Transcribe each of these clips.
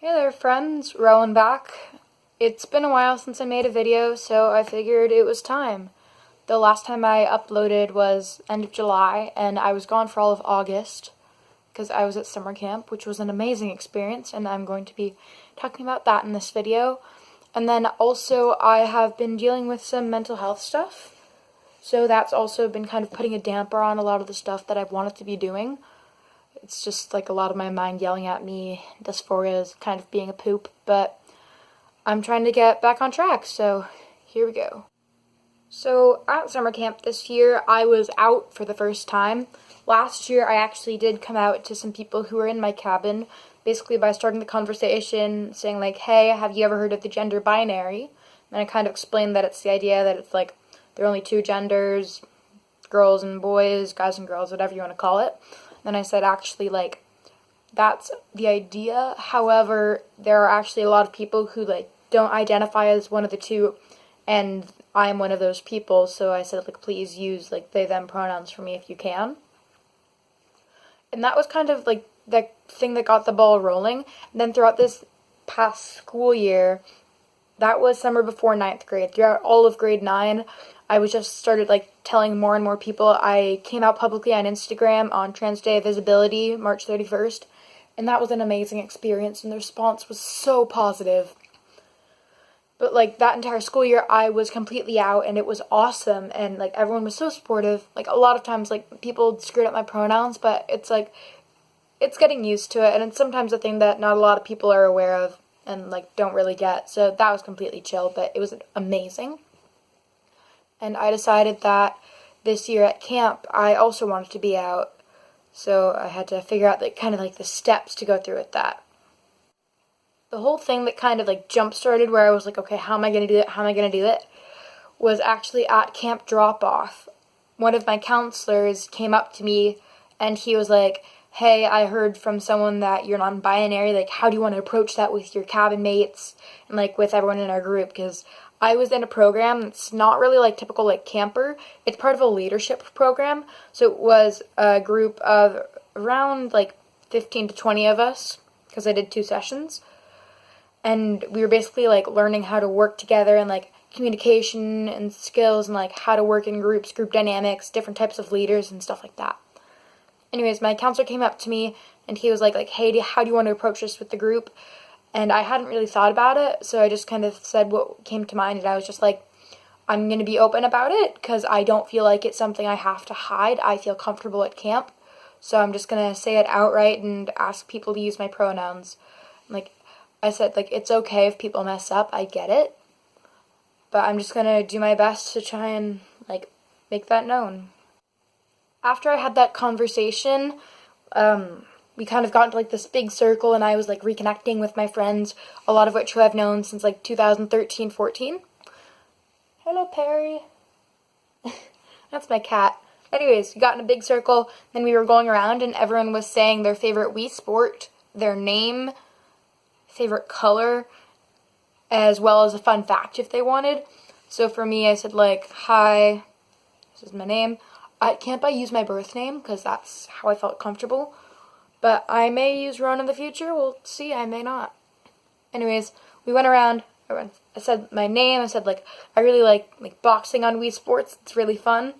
Hey there friends, Rowan back. It's been a while since I made a video, so I figured it was time. The last time I uploaded was end of July, and I was gone for all of August because I was at summer camp, which was an amazing experience, and I'm going to be talking about that in this video. And then also I have been dealing with some mental health stuff, so that's also been kind of putting a damper on a lot of the stuff that I've wanted to be doing. It's just like a lot of my mind yelling at me, dysphoria is kind of being a poop, but I'm trying to get back on track, so here we go. So at summer camp this year, I was out for the first time. Last year, I actually did come out to some people who were in my cabin, basically by starting the conversation, saying like, hey, have you ever heard of the gender binary? And I kind of explained that it's the idea that it's like, there are only two genders, girls and boys, guys and girls, whatever you want to call it. Then I said, actually, like, that's the idea. However, there are actually a lot of people who, like, don't identify as one of the two, and I'm one of those people, so I said, like, please use, like, they, them pronouns for me if you can. And that was kind of, like, the thing that got the ball rolling. And then throughout this past school year, that was summer before 9th grade. Throughout all of grade 9, I was just started like telling more and more people. I came out publicly on Instagram on Trans Day of Visibility, March 31st, and that was an amazing experience, and the response was so positive. But like that entire school year, I was completely out, and it was awesome, and like everyone was so supportive. Like a lot of times, like people screwed up my pronouns, but it's like, it's getting used to it, and it's sometimes a thing that not a lot of people are aware of and like don't really get. So that was completely chill, but it was amazing. And I decided that this year at camp, I also wanted to be out. So I had to figure out like kind of like the steps to go through with that. The whole thing that kind of like jump started where I was like, okay, how am I going to do it? How am I going to do it? Was actually at camp drop-off. One of my counselors came up to me and he was like, hey, I heard from someone that you're non-binary. Like, how do you want to approach that with your cabin mates and like with everyone in our group? Because I was in a program that's not really like typical like camper. It's part of a leadership program. So it was a group of around like 15 to 20 of us because I did 2 sessions. And we were basically like learning how to work together and like communication and skills and like how to work in groups, group dynamics, different types of leaders and stuff like that. Anyways, my counselor came up to me and he was like, hey, how do you want to approach this with the group? And I hadn't really thought about it, so I just kind of said what came to mind, and I was just like, I'm going to be open about it, because I don't feel like it's something I have to hide. I feel comfortable at camp, so I'm just going to say it outright and ask people to use my pronouns. Like, I said, like, it's okay if people mess up, I get it, but I'm just going to do my best to try and, like, make that known. After I had that conversation, we kind of got into like this big circle, and I was like reconnecting with my friends, a lot of which who I've known since like 2013-14. Hello, Perry. That's my cat. Anyways, we got in a big circle, then we were going around, and everyone was saying their favorite Wii sport, their name, favorite color, as well as a fun fact if they wanted. So for me, I said like, hi, this is my name. Can't I use my birth name, because that's how I felt comfortable. But I may use Rowan in the future. We'll see. I may not. Anyways, we went around. I said my name. I said, like, I really like boxing on Wii Sports. It's really fun.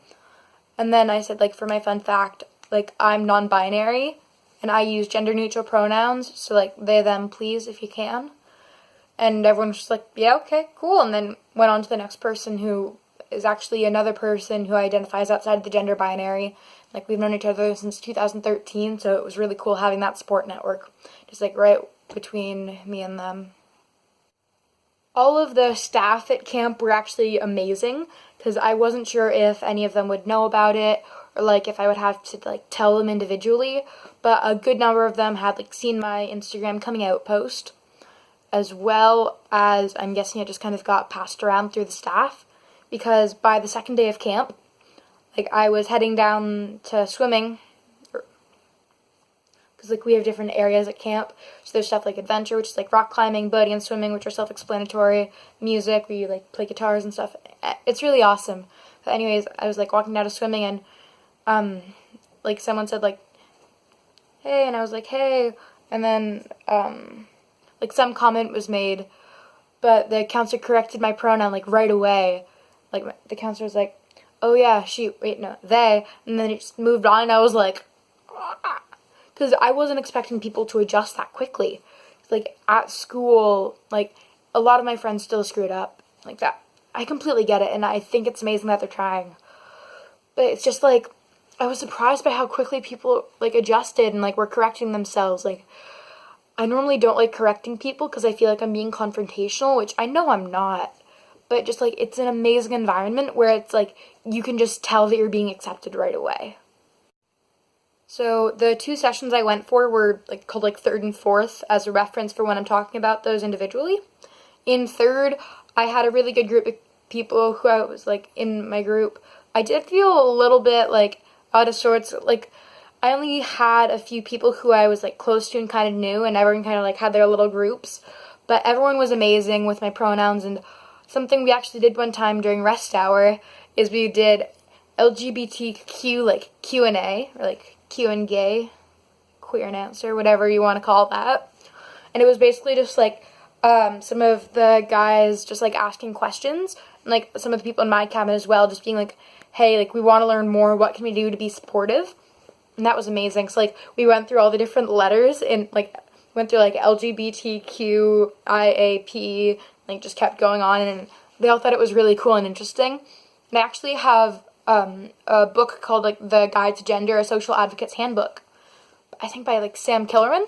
And then I said, like, for my fun fact, like, I'm non-binary. And I use gender-neutral pronouns. So, like, they, them, please, if you can. And everyone was just like, yeah, okay, cool. And then went on to the next person, who is actually another person who identifies outside of the gender binary. Like, we've known each other since 2013, so it was really cool having that support network, just like right between me and them. All of the staff at camp were actually amazing, because I wasn't sure if any of them would know about it, or like if I would have to like tell them individually, but a good number of them had like seen my Instagram coming out post, as well as, I'm guessing it just kind of got passed around through the staff, because by the second day of camp, like, I was heading down to swimming, because, like, we have different areas at camp. So there's stuff like adventure, which is, like, rock climbing, boating, and swimming, which are self-explanatory. Music, where you, like, play guitars and stuff. It's really awesome. But anyways, I was, like, walking down to swimming, and, like, someone said, like, hey, and I was like, hey, and then, like some comment was made, but the counselor corrected my pronoun like right away. Like the counselor was like, "Oh yeah, she, wait, no, they," and then it just moved on, and I was like, because I wasn't expecting people to adjust that quickly. Like at school, like a lot of my friends still screwed up like that. I completely get it, and I think it's amazing that they're trying. But it's just like, I was surprised by how quickly people like adjusted and like were correcting themselves. Like, I normally don't like correcting people because I feel like I'm being confrontational, which I know I'm not. But just like, it's an amazing environment where it's like, you can just tell that you're being accepted right away. So the 2 sessions I went for were like called like third and fourth as a reference for when I'm talking about those individually. In third, I had a really good group of people who I was like in my group. I did feel a little bit like out of sorts. Like I only had a few people who I was like close to and kind of knew, and everyone kind of like had their little groups. But everyone was amazing with my pronouns, and something we actually did one time during rest hour is we did LGBTQ like Q&A, or like Q and gay, queer and answer, whatever you want to call that. And it was basically just like some of the guys just like asking questions, and like some of the people in my cabin as well, just being like, hey, like we want to learn more, what can we do to be supportive? And that was amazing. So like we went through all the different letters and like went through like LGBTQ, IAP, like just kept going on, and they all thought it was really cool and interesting. And I actually have a book called like The Guide to Gender, a Social Advocate's Handbook, I think by like Sam Killerman.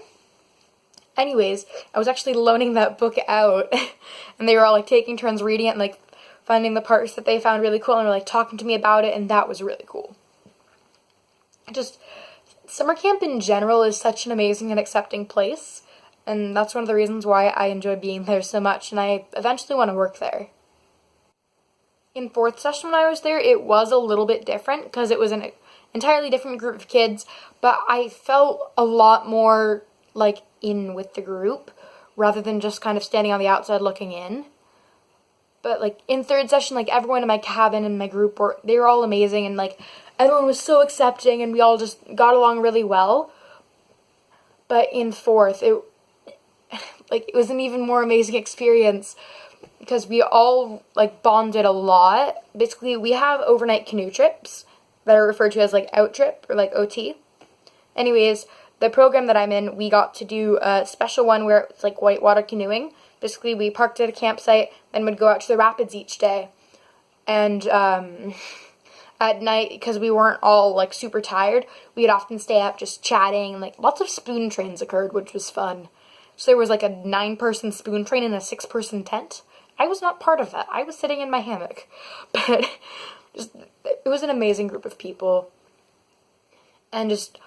Anyways, I was actually loaning that book out, and they were all like taking turns reading it and like finding the parts that they found really cool and were like talking to me about it, and that was really cool. Just summer camp in general is such an amazing and accepting place, and that's one of the reasons why I enjoy being there so much, and I eventually want to work there. In fourth session when I was there, it was a little bit different because it was an entirely different group of kids, but I felt a lot more like in with the group rather than just kind of standing on the outside looking in. But like in third session, like everyone in my cabin and my group they were all amazing, and like everyone was so accepting, and we all just got along really well. But in fourth, it was an even more amazing experience because we all like bonded a lot. Basically, we have overnight canoe trips that are referred to as like out trip or like OT. Anyways, the program that I'm in, we got to do a special one where it's like whitewater canoeing. Basically, we parked at a campsite and would go out to the rapids each day. And at night, because we weren't all like super tired, we'd often stay up just chatting. Like lots of spoon trains occurred, which was fun. So there was like a 9-person spoon train in a 6-person tent. I was not part of that. I was sitting in my hammock. But it was an amazing group of people. And just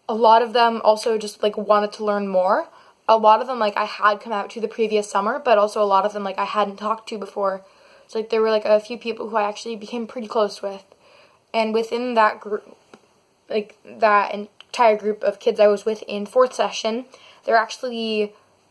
a lot of them also just like wanted to learn more. A lot of them like I had come out to the previous summer, but also a lot of them like I hadn't talked to before. So like there were like a few people who I actually became pretty close with. And within that group, like that entire group of kids I was with in fourth session, there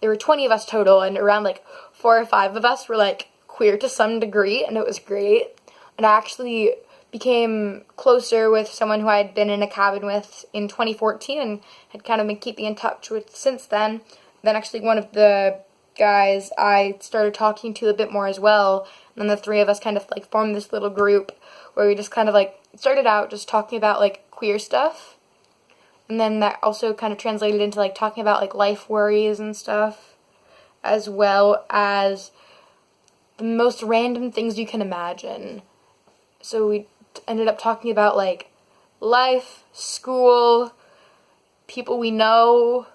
were 20 of us total, and around like 4 or 5 of us were like queer to some degree, and it was great. And I actually became closer with someone who I had been in a cabin with in 2014 and had kind of been keeping in touch with since then. Then actually one of the guys I started talking to a bit more as well, and then the 3 of us kind of like formed this little group where we just kind of like started out just talking about like queer stuff, and then that also kind of translated into like talking about like life worries and stuff, as well as the most random things you can imagine. So we ended up talking about like life, school, people we know.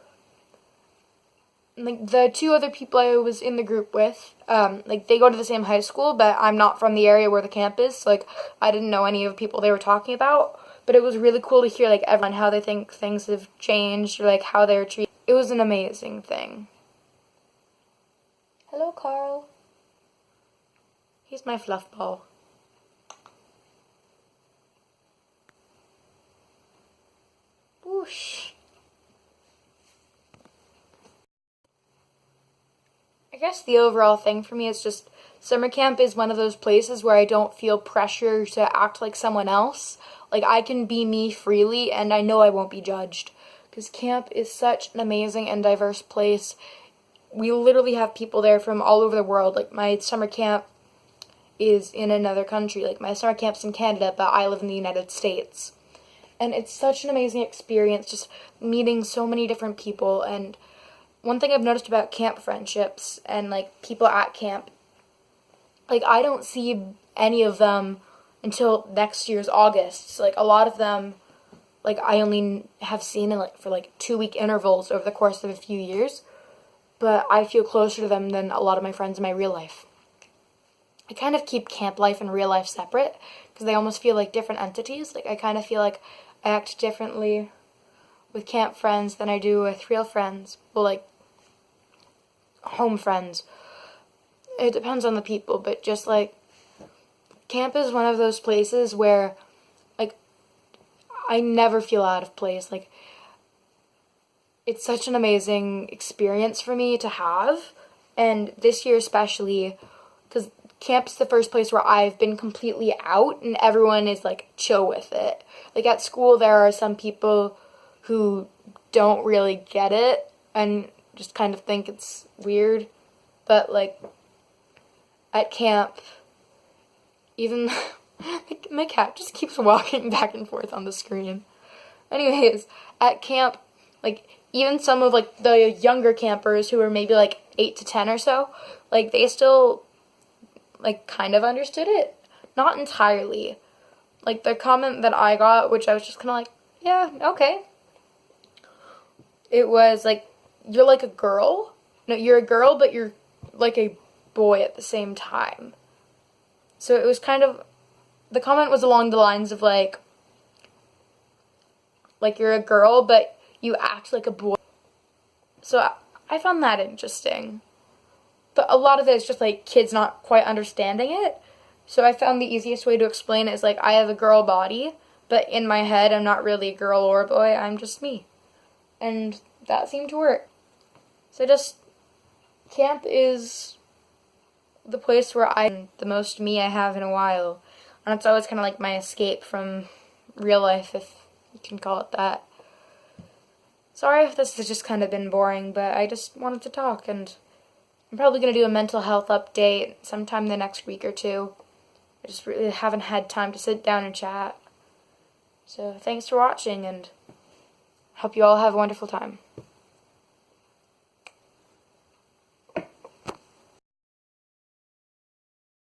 Like the 2 other people I was in the group with, like they go to the same high school, but I'm not from the area where the camp is, so like I didn't know any of the people they were talking about. But it was really cool to hear like everyone how they think things have changed, or like how they're treated. It was an amazing thing. Hello, Carl. He's my fluff ball. Whoosh. I guess the overall thing for me is just summer camp is one of those places where I don't feel pressure to act like someone else. Like I can be me freely, and I know I won't be judged. Because camp is such an amazing and diverse place we literally have people there from all over the world. Like, my summer camp is in another country. Like, my summer camp's in Canada, but I live in the United States. And it's such an amazing experience, just meeting so many different people. And one thing I've noticed about camp friendships and, like, people at camp, like, I don't see any of them until next year's August. So, like, a lot of them, like, I only have seen in, like, for, like, 2-week intervals over the course of a few years. But I feel closer to them than a lot of my friends in my real life. I kind of keep camp life and real life separate because they almost feel like different entities. Like, I kind of feel like I act differently with camp friends than I do with real friends. Well, like, home friends. It depends on the people, but just, like, camp is one of those places where, like, I never feel out of place. Like, it's such an amazing experience for me to have, and this year especially, because camp's the first place where I've been completely out, and everyone is, like, chill with it. Like, at school, there are some people who don't really get it, and just kind of think it's weird, but, like, at camp, even, my cat just keeps walking back and forth on the screen. Anyways, at camp, like, even some of, like, the younger campers who are maybe, like, 8 to 10 or so, like, they still, like, kind of understood it. Not entirely. Like, the comment that I got, which I was just kind of like, yeah, okay. It was, like, you're like a girl. No, you're a girl, but you're like a boy at the same time. So it was kind of, the comment was along the lines of, like, you're a girl, but you act like a boy. So I found that interesting. But a lot of it is just, like, kids not quite understanding it. So I found the easiest way to explain it is, like, I have a girl body, but in my head I'm not really a girl or a boy, I'm just me. And that seemed to work. So camp is the place where I'm the most me I have in a while. And it's always kind of like my escape from real life, if you can call it that. Sorry if this has just kind of been boring, but I just wanted to talk, and I'm probably going to do a mental health update sometime the next week or two. I just really haven't had time to sit down and chat. So thanks for watching, and hope you all have a wonderful time.